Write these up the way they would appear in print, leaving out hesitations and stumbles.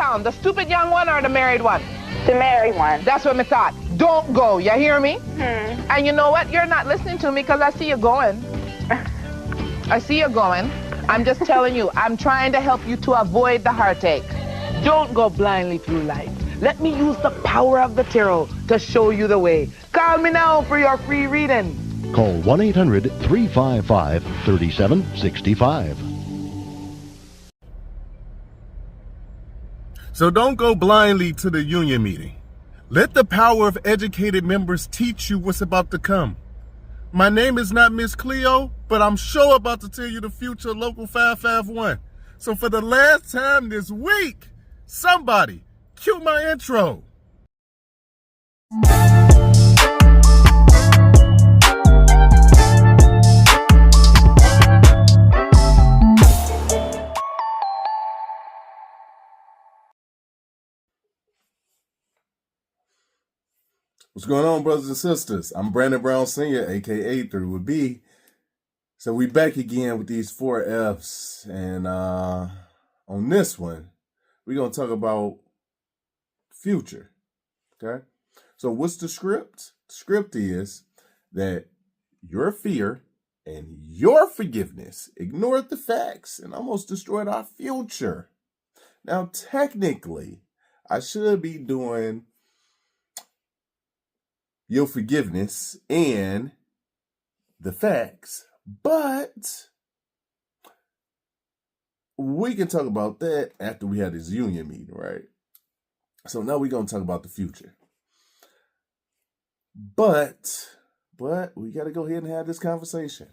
town? The stupid young one or the married one? The married one. That's what I thought. Don't go, you hear me? And you know what? You're not listening to me because I see you going. I see you going. I'm just telling you, I'm trying to help you to avoid the heartache. Don't go blindly through life. Let me use the power of the tarot to show you the way. Call me now for your free reading. Call 1-800-355-3765. So don't go blindly to the union meeting. Let the power of educated members teach you what's about to come. My name is not Miss Cleo, but I'm sure about to tell you the future of Local 551. So for the last time this week, somebody cue my intro. What's going on, brothers and sisters? I'm Brandon Brown Sr., aka 3 with B. So we back again with these 4 F's. And on this one, we're going to talk about future. Okay? So what's the script? The script is that your fear and your forgiveness ignored the facts and almost destroyed our future. Now, technically, I should be doing your forgiveness and the facts, but we can talk about that after we had this union meeting, right? So now we're going to talk about the future. But we got to go ahead and have this conversation.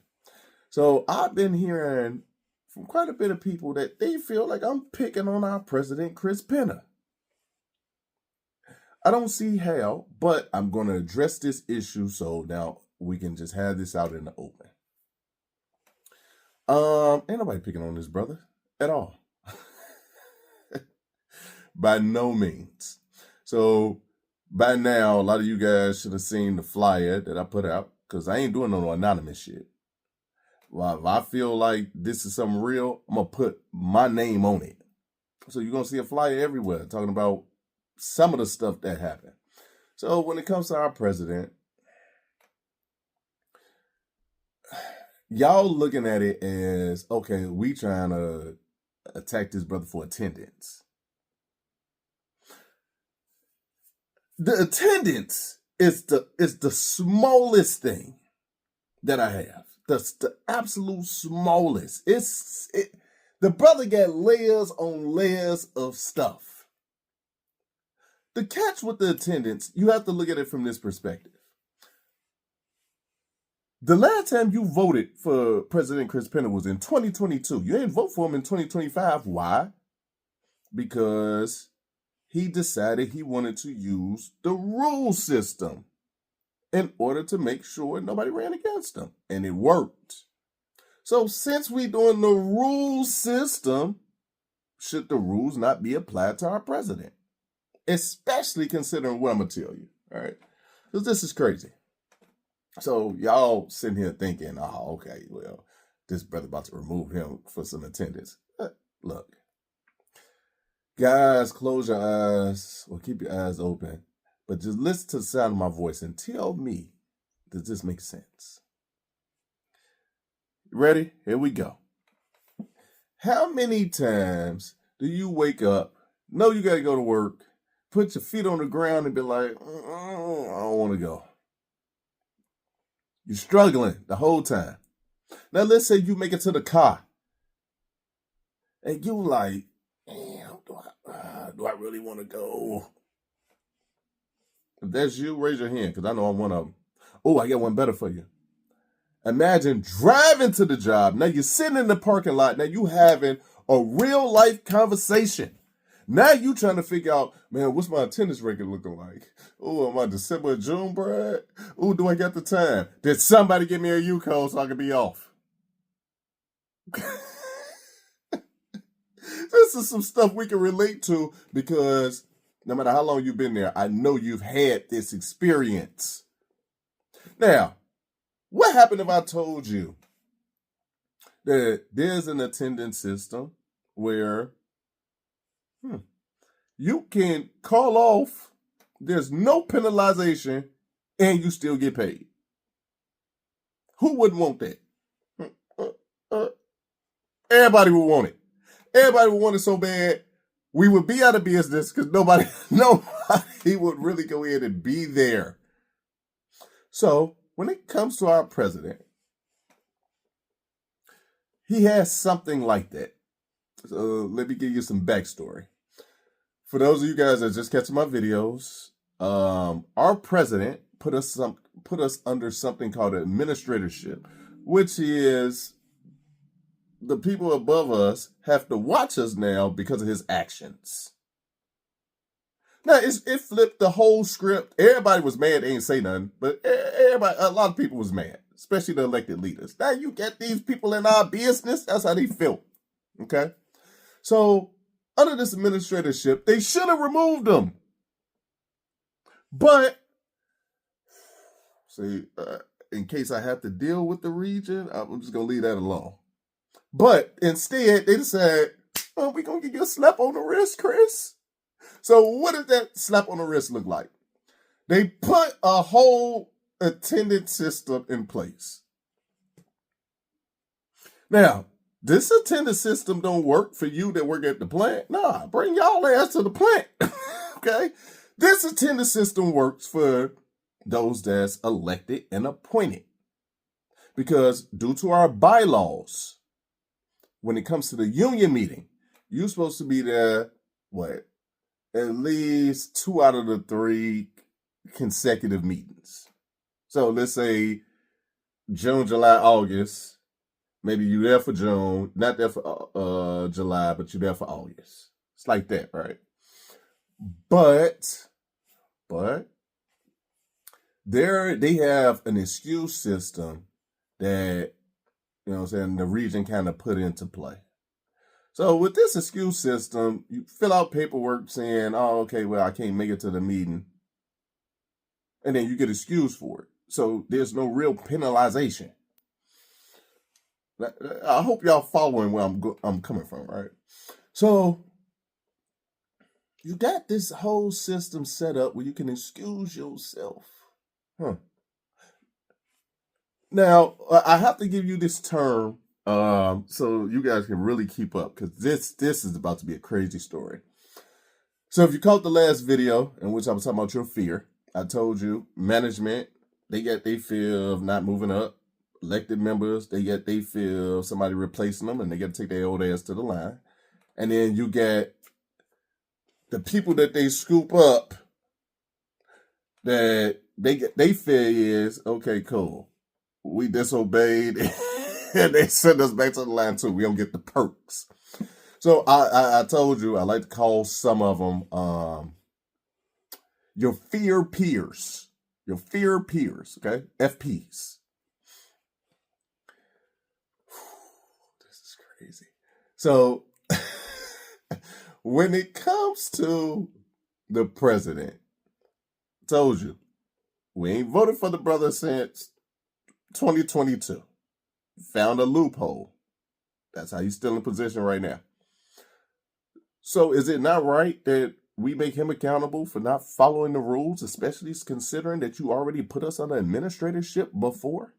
So I've been hearing from quite a bit of people that they feel like I'm picking on our president, Chris Penna. I don't see how, but I'm going to address this issue so now we can just have this out in the open. Ain't nobody picking on this brother at all. By no means. So by now, a lot of you guys should have seen the flyer that I put out because I ain't doing no anonymous shit. Well, if I feel like this is something real, I'm going to put my name on it. So you're going to see a flyer everywhere talking about some of the stuff that happened. So when it comes to our president, y'all looking at it as, okay, we trying to attack this brother for attendance. The attendance is the smallest thing that I have. That's the absolute smallest. The brother got layers on layers of stuff. The catch with the attendance, you have to look at it from this perspective. The last time you voted for President Chris Penna was in 2022. You didn't vote for him in 2025. Why? Because he decided he wanted to use the rule system in order to make sure nobody ran against him. And it worked. So since we're doing the rule system, should the rules not be applied to our president? Especially considering what I'm going to tell you, all right? Because this is crazy. So y'all sitting here thinking, oh, okay, well, this brother about to remove him for some attendance. Look, guys, close your eyes or keep your eyes open, but just listen to the sound of my voice and tell me, does this make sense? Ready? Here we go. How many times do you wake up, know you got to go to work, put your feet on the ground and be like, I don't want to go. You're struggling the whole time. Now, let's say you make it to the car. And you like, damn, do I really want to go? If that's you, raise your hand, because I know I'm one of them. Oh, I got one better for you. Imagine driving to the job. Now, you're sitting in the parking lot. Now, you having a real-life conversation. Now you trying to figure out, man, what's my attendance record looking like? Oh, am I December or June, Brad? Oh, do I got the time? Did somebody give me a U-code so I can be off? This is some stuff we can relate to because no matter how long you've been there, I know you've had this experience. Now, what happened if I told you that there's an attendance system where You can call off, there's no penalization, and you still get paid. Who wouldn't want that? Everybody would want it. Everybody would want it so bad, we would be out of business because nobody would really go in and be there. So when it comes to our president, he has something like that. So let me give you some backstory. For those of you guys that are just catching my videos, our president put us under something called an administratorship, which is the people above us have to watch us now because of his actions. Now, it flipped the whole script. Everybody was mad. They ain't say nothing, but a lot of people was mad, especially the elected leaders. Now, you get these people in our business. That's how they felt. Okay? So, under this administratorship, they should have removed them. But, see, in case I have to deal with the region, I'm just going to leave that alone. But instead, they decided, oh, we're going to give you a slap on the wrist, Chris. So what does that slap on the wrist look like? They put a whole attendance system in place. Now, this attendance system don't work for you that work at the plant. Nah, bring y'all ass to the plant. Okay? This attendance system works for those that's elected and appointed. Because due to our bylaws, when it comes to the union meeting, you're supposed to be there, at least 2 out of the 3 consecutive meetings. So let's say June, July, August. Maybe you're there for June, not there for July, but you're there for August. It's like that, right? But they have an excuse system that, you know what I'm saying, the region kind of put into play. So with this excuse system, you fill out paperwork saying, oh, okay, well, I can't make it to the meeting. And then you get excused for it. So there's no real penalization. I hope y'all following where I'm coming from, right? So you got this whole system set up where you can excuse yourself. Now, I have to give you this term so you guys can really keep up, because this is about to be a crazy story. So if you caught the last video in which I was talking about your fear, I told you management, they get their fear of not moving up. Elected members, they get their fear of somebody replacing them, and they got to take their old ass to the line. And then you get the people that they scoop up that they fear is, okay, cool. We disobeyed and they send us back to the line too. We don't get the perks. So I told you I like to call some of them your fear peers. Your fear peers, okay? FPs. This is crazy. So when it comes to the president, I told you, we ain't voted for the brother since 2022. Found a loophole. That's how he's still in position right now. So is it not right that we make him accountable for not following the rules, especially considering that you already put us under administratorship before?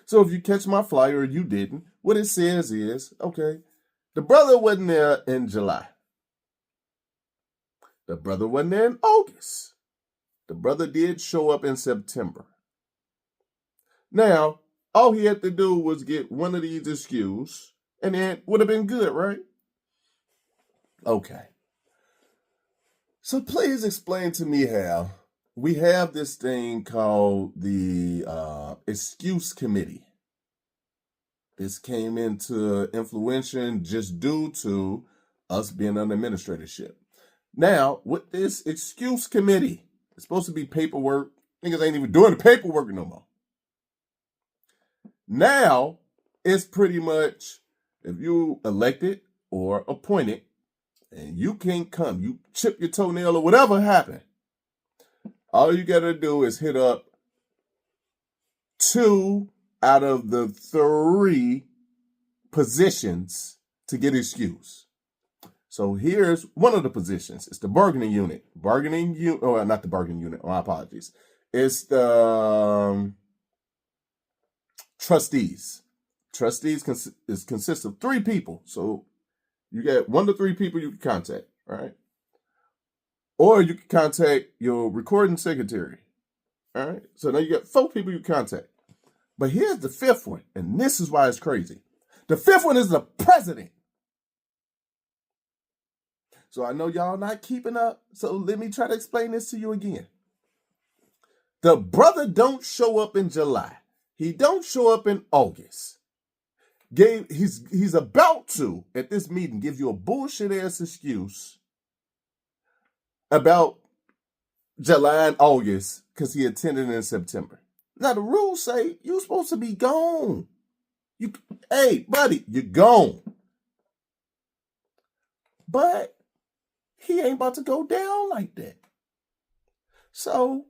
So if you catch my flyer or you didn't, what it says is, okay, the brother wasn't there in July. The brother wasn't there in August. The brother did show up in September. Now, all he had to do was get one of these excuses, and it would have been good, right? Okay. So please explain to me how we have this thing called the excuse committee. This came into influence just due to us being under administratorship. Now, with this excuse committee, it's supposed to be paperwork. Niggas ain't even doing the paperwork no more. Now, it's pretty much if you elected or appointed and you can't come, you chip your toenail or whatever happened, all you got to do is hit up 2 out of the 3 positions to get excused. So here's one of the positions. It's the bargaining unit. Not the bargaining unit. My apologies. It's the trustees. Trustees consists of 3 people. So you get 1 to 3 people you can contact, right? Or you can contact your recording secretary. All right. So now you got 4 people you contact. But here's the 5th one, and this is why it's crazy. The 5th one is the president. So I know y'all not keeping up, so let me try to explain this to you again. The brother don't show up in July. He don't show up in August. He's about to, at this meeting, give you a bullshit-ass excuse about July and August because he attended in September. Now, the rules say you're supposed to be gone. Hey, buddy, you're gone. But he ain't about to go down like that. So,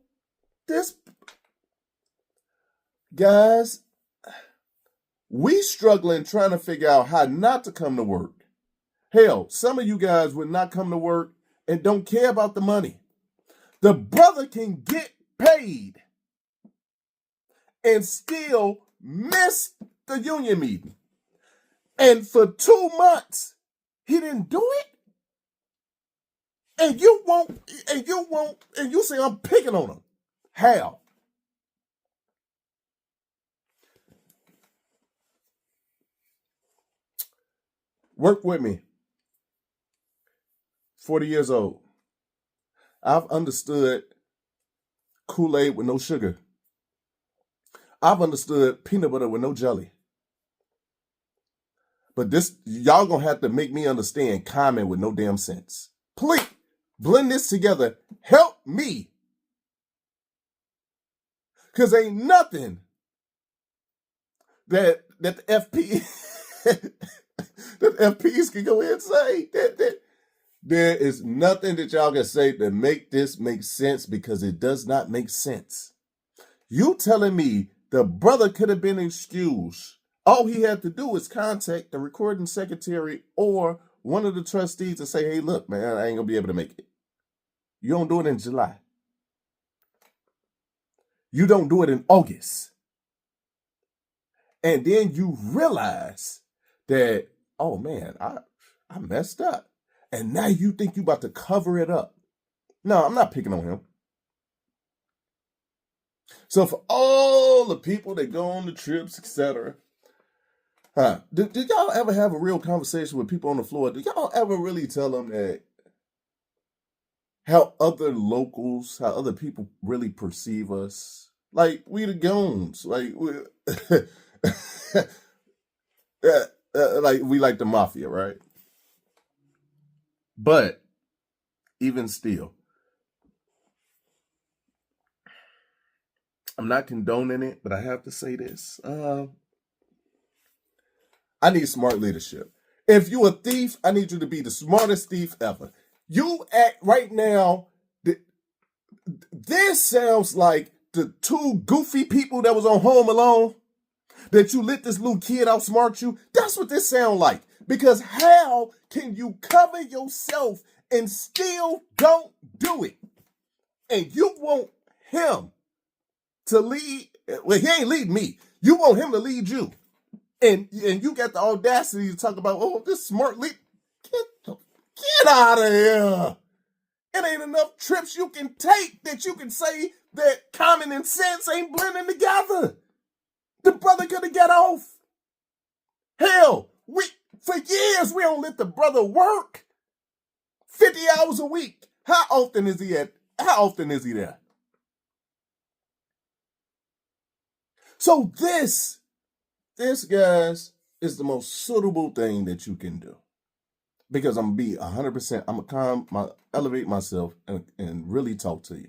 guys, we struggling trying to figure out how not to come to work. Hell, some of you guys would not come to work and don't care about the money. The brother can get paid and still miss the union meeting. And for 2 months, he didn't do it. And you say I'm picking on him. How? Work with me. 40 years old. I've understood Kool-Aid with no sugar. I've understood peanut butter with no jelly. But y'all gonna have to make me understand common with no damn sense. Please, blend this together. Help me. Because ain't nothing that the FP that FPs can go ahead and say. There is nothing that y'all can say to make this make sense because it does not make sense. You telling me the brother could have been excused. All he had to do is contact the recording secretary or one of the trustees and say, hey, look, man, I ain't going to be able to make it. You don't do it in July. You don't do it in August. And then you realize that, oh, man, I messed up. And now you think you about to cover it up. No, I'm not picking on him. So for all the people that go on the trips, etc., did y'all ever have a real conversation with people on the floor? Did y'all ever really tell them that how other locals, how other people really perceive us? Like, we the goons. Like, like we like the mafia, right? But even still, I'm not condoning it, but I have to say this. I need smart leadership. If you a thief, I need you to be the smartest thief ever. You act right now, this sounds like the 2 goofy people that was on Home Alone, that you let this little kid outsmart you. That's what this sound like. Because how can you cover yourself and still don't do it? And you want him to lead. Well, he ain't leading me. You want him to lead you. And you got the audacity to talk about, oh, this smart lead. Get out of here. It ain't enough trips you can take that you can say that common and sense ain't blending together. The brother could have got off. Hell, for years we don't let the brother work 50 hours a week. How often is he there? So this, guys, is the most suitable thing that you can do. Because I'm going to be 100%, I'm going to elevate myself and really talk to you.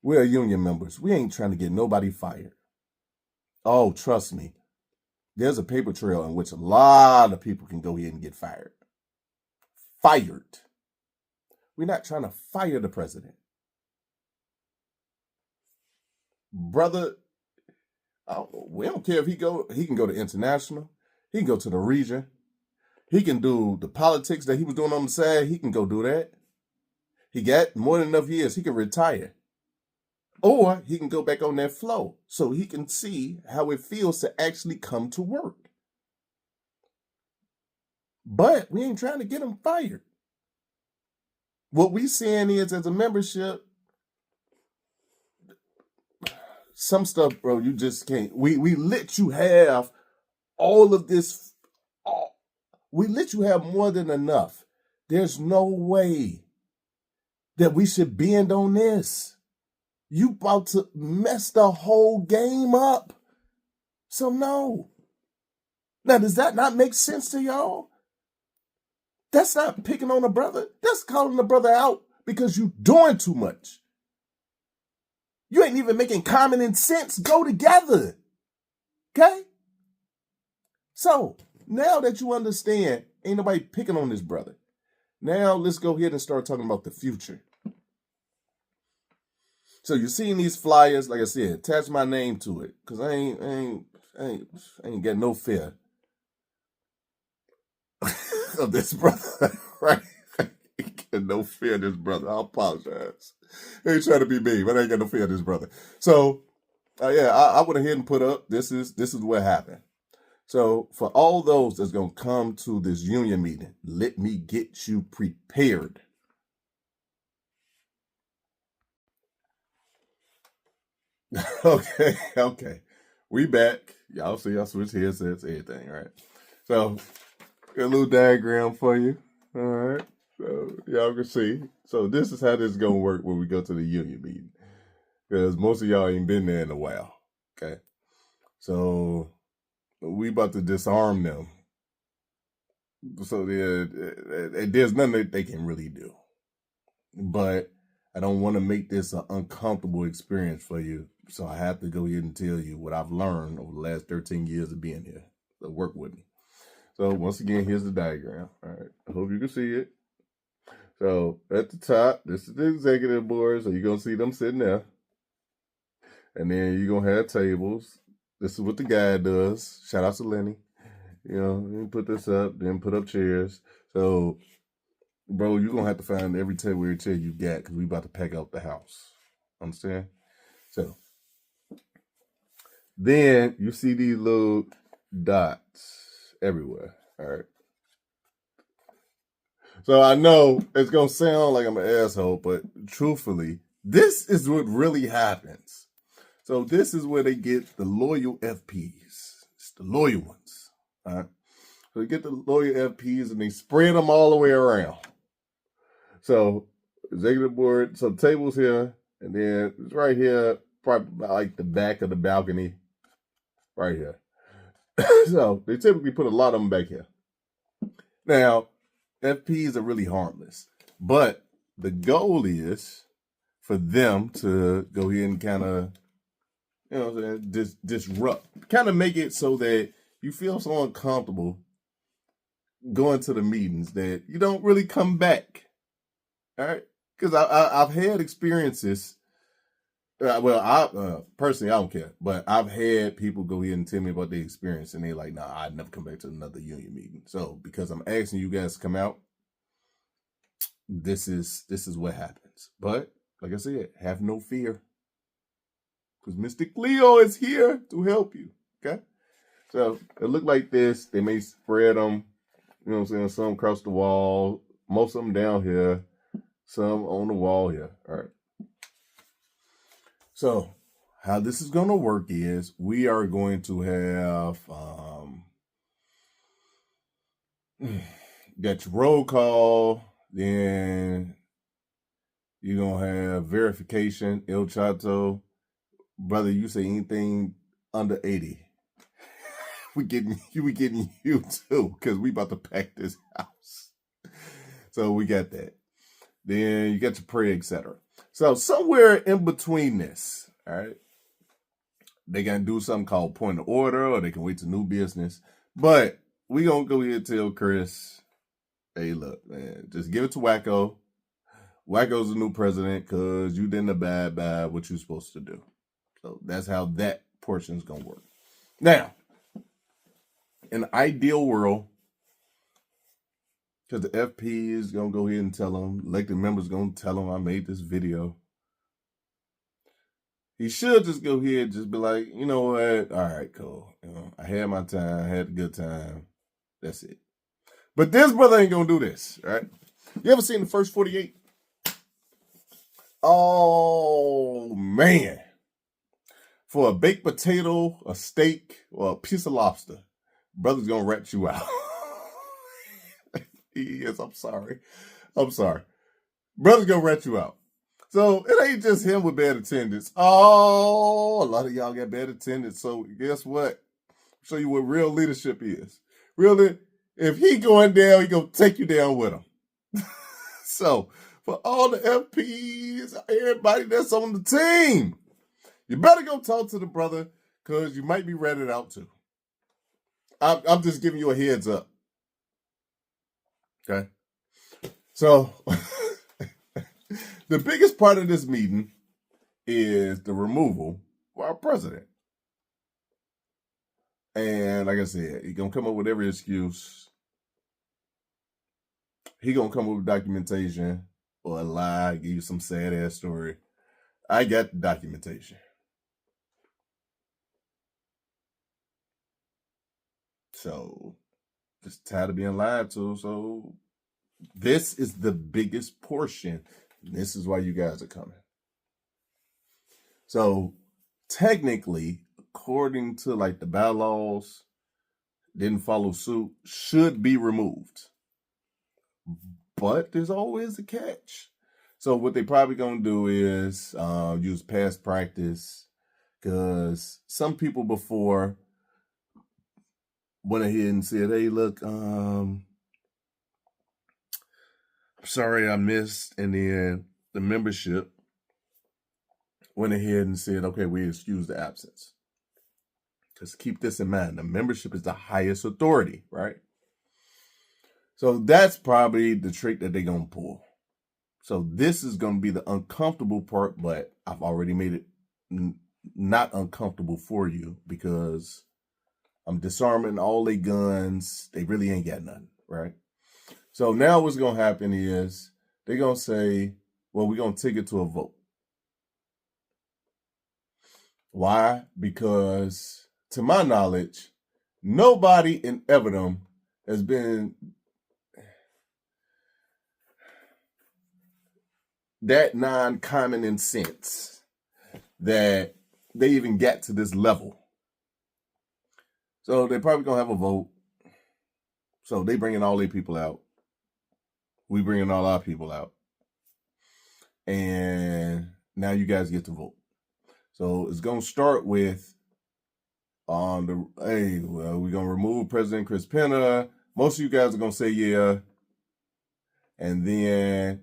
We're union members. We ain't trying to get nobody fired. Oh, trust me. There's a paper trail in which a lot of people can go ahead and get fired. We're not trying to fire the president. Brother, we don't care if he can go to international. He can go to the region. He can do the politics that he was doing on the side. He can go do that. He got more than enough years. He can retire. Or he can go back on that flow so he can see how it feels to actually come to work. But we ain't trying to get him fired. What we seeing is, as a membership, some stuff, bro, you just can't. We let you have all of this. We let you have more than enough. There's no way that we should bend on this. You about to mess the whole game up. So no. Now, does that not make sense to y'all? That's not picking on a brother. That's calling the brother out because you doing too much. You ain't even making common sense go together. Okay? So, now that you understand, ain't nobody picking on this brother. Now, let's go ahead and start talking about the future. So, you're seeing these flyers, like I said, attach my name to it, because I ain't got no fear of this brother, right? I ain't got no fear of this brother. I apologize. I ain't trying to be mean, but I ain't got no fear of this brother. So, I went ahead and put up, this is what happened. So, for all those that's going to come to this union meeting, let me get you prepared. Okay. We back. Y'all see, I switched headsets, everything, right? So, got a little diagram for you. All right. So, y'all can see. So, this is how this is going to work when we go to the union meeting. Because most of y'all ain't been there in a while. Okay. So, we about to disarm them. So, there's nothing that they can really do. But I don't want to make this an uncomfortable experience for you. So, I have to go ahead and tell you what I've learned over the last 13 years of being here. So, work with me. So, once again, here's the diagram. All right. I hope you can see it. So, at the top, this is the executive board. So, you're going to see them sitting there. And then you're going to have tables. This is what the guy does. Shout out to Lenny. You know, you put this up, then put up chairs. So, bro, you're going to have to find every table, every chair you got because we about to pack out the house. Understand? So, then you see these little dots everywhere. All right. So, I know it's going to sound like I'm an asshole, but truthfully, this is what really happens. So this is where they get the loyal FPs. It's the loyal ones. All right. So they get the loyal FPs and they spread them all the way around. So executive board, so tables here, and then it's right here, probably like the back of the balcony, right here. So they typically put a lot of them back here. Now, FPs are really harmless, but the goal is for them to go ahead and kind of, you know what I'm saying, disrupt, kind of make it so that you feel so uncomfortable going to the meetings that you don't really come back. All right? Because I've had experiences. Personally, I don't care, but I've had people go ahead and tell me about their experience, and they're like, nah, I'd never come back to another union meeting. So because I'm asking you guys to come out, this is what happens. But like I said, have no fear. Because Mr. Cleo is here to help you, okay? So, it look like this. They may spread them, you know what I'm saying, some across the wall, most of them down here, some on the wall here, all right? So, how this is going to work is we are going to have, got your roll call, then you're going to have verification, El Chato. Brother, you say anything under 80. we getting you too, because we about to pack this house. So we got that. Then you got your prayer, etc. So somewhere in between this, all right, they gonna do something called point of order, or they can wait to new business. But we gonna go ahead and tell Chris, hey, look, man, just give it to Wacko. Wacko's the new president because you didn't abide by what you're supposed to do. So that's how that portion is going to work. Now, in the ideal world, Because the FP is going to go ahead and tell him, elected members going to tell him I made this video. He should just go ahead and just be like, you know what? All right, cool. I had my time. I had a good time. That's it. But this brother ain't going to do this, right? You ever seen the first 48? Oh, man. For a baked potato, a steak, or a piece of lobster, brother's going to rat you out. Yes, I'm sorry. Brother's going to rat you out. So it ain't just him with bad attendance. Oh, a lot of y'all got bad attendance. So guess what? I'll show you what real leadership is. If he going down, he going to take you down with him. So for all the FPs, everybody that's on the team, you better go talk to the brother because you might be ratted out too. I'm just giving you a heads up. Okay. So the biggest part of this meeting is the removal of our president. And like I said, he's going to come up with every excuse. He going to come up with documentation or a lie, give you some sad ass story. I got the documentation. So just tired of being lied to. So this is the biggest portion. This is why you guys are coming. So technically, according to like the bylaws, didn't follow suit, should be removed. But there's always a catch. So what they probably going to do is use past practice, because some people before went ahead and said, hey, look, I'm sorry I missed. And then the membership went ahead and said, okay, we excuse the absence. Because keep this in mind, the membership is the highest authority, right? So that's probably the trick that they're going to pull. So this is going to be the uncomfortable part, but I've already made it not uncomfortable for you because I'm disarming all their guns. They really ain't got nothing, right? So now what's going to happen is they're going to say, well, we're going to take it to a vote. Why? Because to my knowledge, nobody in Everton has been that non-common in sense that they even got to this level. So they're probably going to have a vote. So they bringing all their people out. We bringing all our people out. And now you guys get to vote. So it's going to start with we're going to remove President Chris Penna. Most of you guys are going to say yeah. And then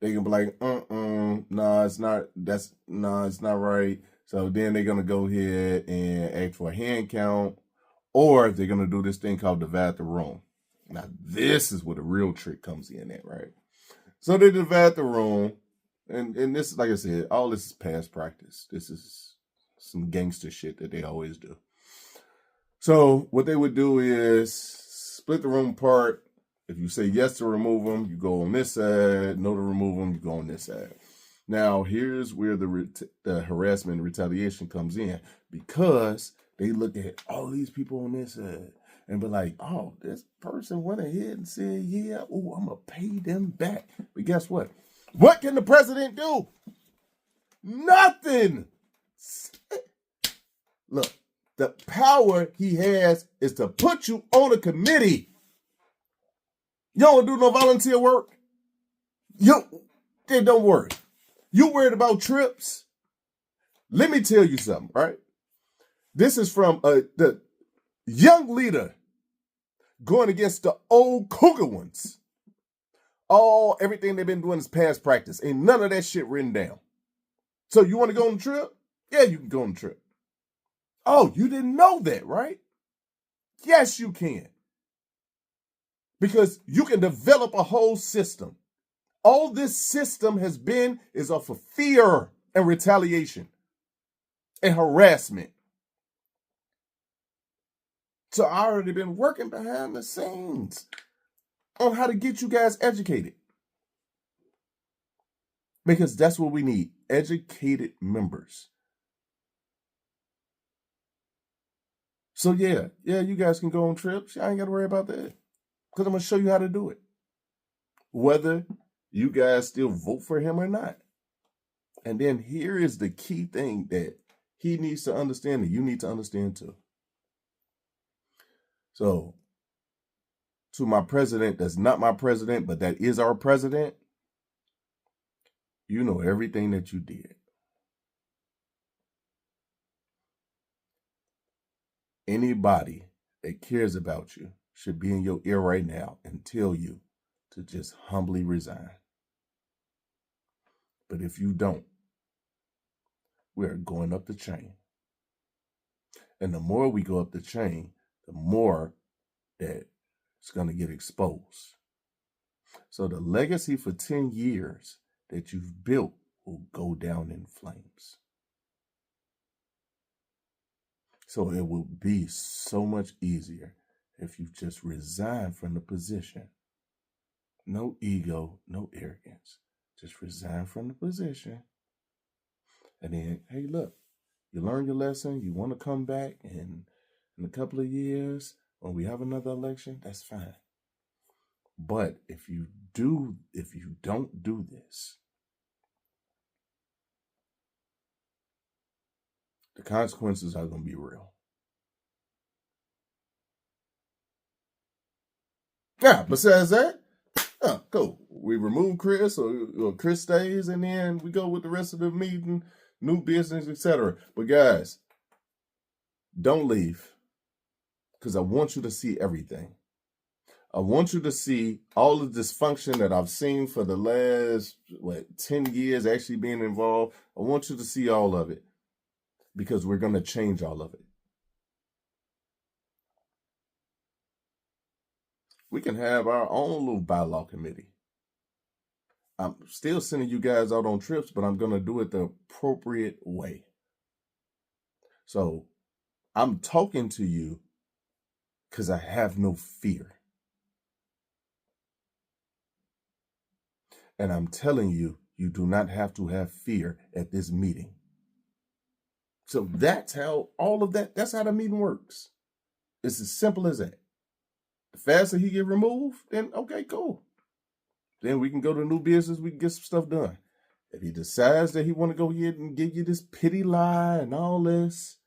they can be like, it's not right. So then they're going to go ahead and ask for a hand count, or they're going to do this thing called divide the room. Now, this is where the real trick comes in at, right? So they divide the room, and this, like I said, all this is past practice. This is some gangster shit that they always do. So what they would do is split the room apart. If you say yes to remove them, you go on this side. No to remove them, you go on this side. Now, here's where the harassment and retaliation comes in, because they look at all these people on this side and be like, oh, this person went ahead and said, yeah, I'm going to pay them back. But guess what? What can the president do? Nothing. Look, the power he has is to put you on a committee. You don't do no volunteer work. Then don't worry. You worried about trips? Let me tell you something, right? This is from the young leader going against the old cougar ones. Everything they've been doing is past practice. Ain't none of that shit written down. So you want to go on the trip? Yeah, you can go on the trip. Oh, you didn't know that, right? Yes, you can. Because you can develop a whole system. All this system is off of fear and retaliation and harassment. So I already been working behind the scenes. on how to get you guys educated. Because that's what we need, educated members. So yeah, you guys can go on trips. I ain't got to worry about that. Because I'm going to show you how to do it. Whether you guys still vote for him or not. And then here is the key thing that he needs to understand and you need to understand too. So, to my president that's not my president, but that is our president, you know everything that you did. Anybody that cares about you should be in your ear right now and tell you to just humbly resign. But if you don't, we are going up the chain. And the more we go up the chain, the more that it's going to get exposed. So the legacy for 10 years that you've built will go down in flames. So it will be so much easier if you just resign from the position. No ego, no arrogance. Just resign from the position. And then, hey, look, you learned your lesson. You want to come back in a couple of years when we have another election, that's fine. But if you don't do this, the consequences are going to be real. Yeah, besides that, cool. We remove Chris or Chris stays, and then we go with the rest of the meeting, new business, etc. But guys, don't leave because I want you to see everything. I want you to see all the dysfunction that I've seen for the last, 10 years actually being involved. I want you to see all of it because we're going to change all of it. We can have our own little bylaw committee. I'm still sending you guys out on trips, but I'm going to do it the appropriate way. So I'm talking to you because I have no fear. And I'm telling you, you do not have to have fear at this meeting. So that's how that's how the meeting works. It's as simple as that. The faster he get removed, then okay, cool. Then we can go to new business, we can get some stuff done. If he decides that he want to go ahead and give you this pity lie and all this,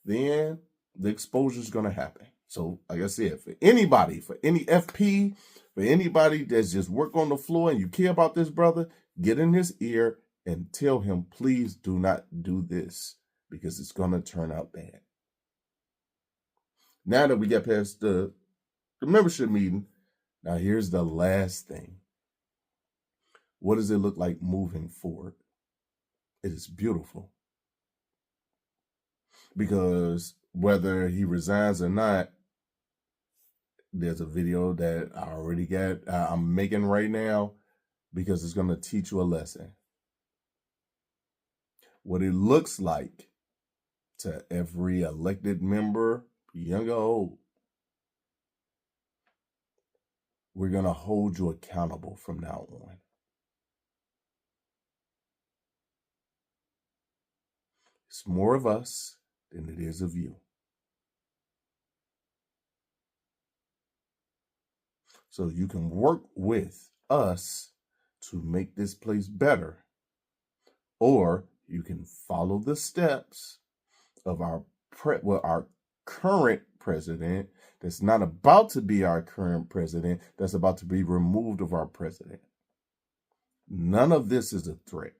then the exposure is going to happen. So like I said, for anybody, for any FP, for anybody that's just work on the floor and you care about this brother, get in his ear and tell him, please do not do this because it's going to turn out bad. Now that we get past the membership meeting, now here's the last thing. What does it look like moving forward? It is beautiful. Because whether he resigns or not, there's a video that I already got, I'm making right now because it's going to teach you a lesson. What it looks like to every elected member, young or old. We're going to hold you accountable from now on. It's more of us than it is of you. So you can work with us to make this place better. Or you can follow the steps of our current president that's not about to be our current president, that's about to be removed of our president. None of this is a threat.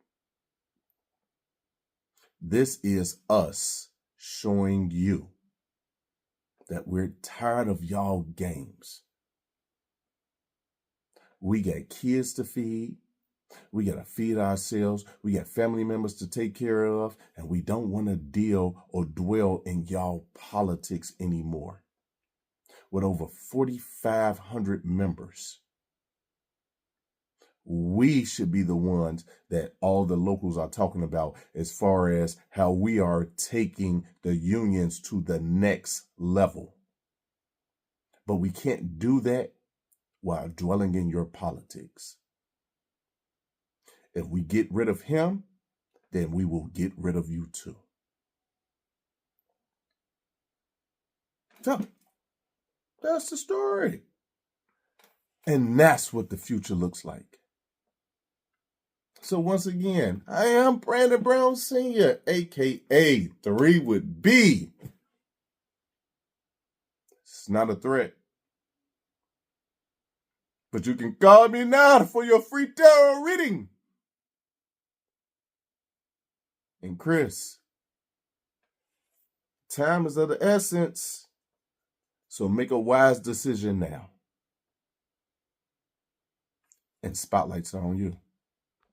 This is us showing you that we're tired of y'all games. We got kids to feed. We got to feed ourselves. We got family members to take care of. And we don't want to deal or dwell in y'all politics anymore. With over 4,500 members, we should be the ones that all the locals are talking about as far as how we are taking the unions to the next level. But we can't do that while dwelling in your politics. If we get rid of him, then we will get rid of you too. So, that's the story. And that's what the future looks like. So once again, I am Brandon Brown Sr., a.k.a. 3 with B. It's not a threat. But you can call me now for your free tarot reading. And Chris, time is of the essence, so make a wise decision now. And spotlight's on you.